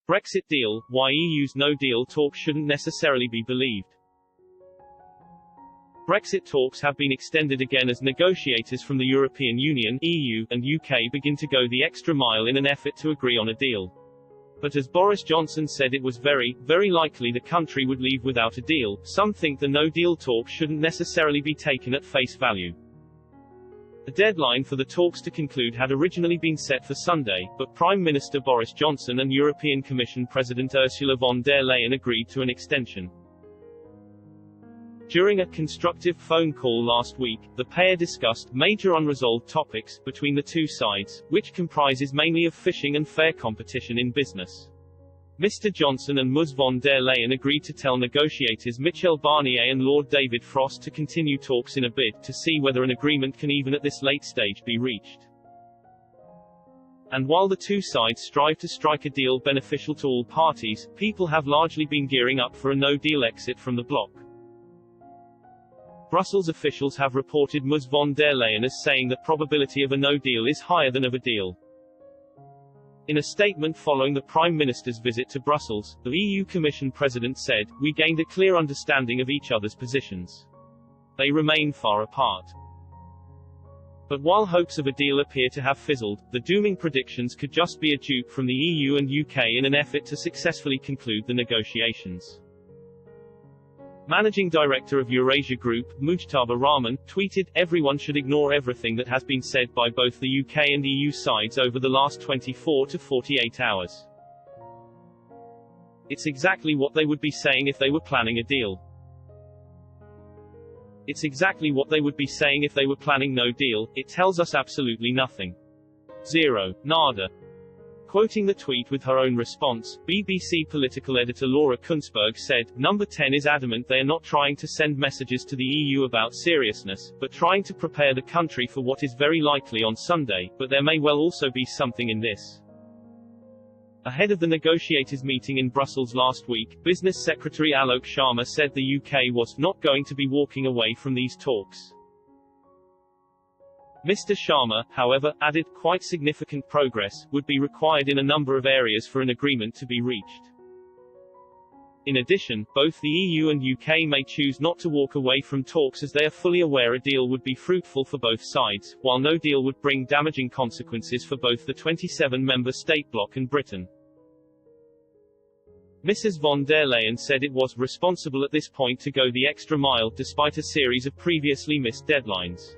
Brexit deal, why EU's no-deal talks shouldn't necessarily be believed. Brexit talks have been extended again as negotiators from the European Union (EU) and UK begin to go the extra mile in an effort to agree on a deal. But as Boris Johnson said, it was very, very likely the country would leave without a deal. Some think the no-deal talks shouldn't necessarily be taken at face value. The deadline for the talks to conclude had originally been set for Sunday, but Prime Minister Boris Johnson and European Commission President Ursula von der Leyen agreed to an extension. During a constructive phone call last week, the pair discussed major unresolved topics between the two sides, which comprises mainly of fishing and fair competition in business. Mr. Johnson and Ms. von der Leyen agreed to tell negotiators Michel Barnier and Lord David Frost to continue talks in a bid to see whether an agreement can even at this late stage be reached. And while the two sides strive to strike a deal beneficial to all parties, people have largely been gearing up for a no-deal exit from the bloc. Brussels officials have reported Ms. von der Leyen as saying that probability of a no-deal is higher than of a deal. In a statement following the Prime Minister's visit to Brussels, the EU Commission President said, "We gained a clear understanding of each other's positions. They remain far apart." But while hopes of a deal appear to have fizzled, the dooming predictions could just be a dupe from the EU and UK in an effort to successfully conclude the negotiations. Managing Director of Eurasia Group, Mujtaba Rahman, tweeted, "Everyone should ignore everything that has been said by both the UK and EU sides over the last 24 to 48 hours. It's exactly what they would be saying if they were planning a deal. It's exactly what they would be saying if they were planning no deal. It tells us absolutely nothing. Zero. Nada." Quoting the tweet with her own response, BBC political editor Laura Kunzberg said, "Number 10 is adamant they are not trying to send messages to the EU about seriousness, but trying to prepare the country for what is very likely on Sunday, but there may well also be something in this." Ahead of the negotiators' meeting in Brussels last week, Business Secretary Alok Sharma said the UK was not going to be walking away from these talks. Mr. Sharma, however, added, quite significant progress would be required in a number of areas for an agreement to be reached. In addition, both the EU and UK may choose not to walk away from talks as they are fully aware a deal would be fruitful for both sides, while no deal would bring damaging consequences for both the 27-member state bloc and Britain. Mrs. von der Leyen said it was responsible at this point to go the extra mile, despite a series of previously missed deadlines.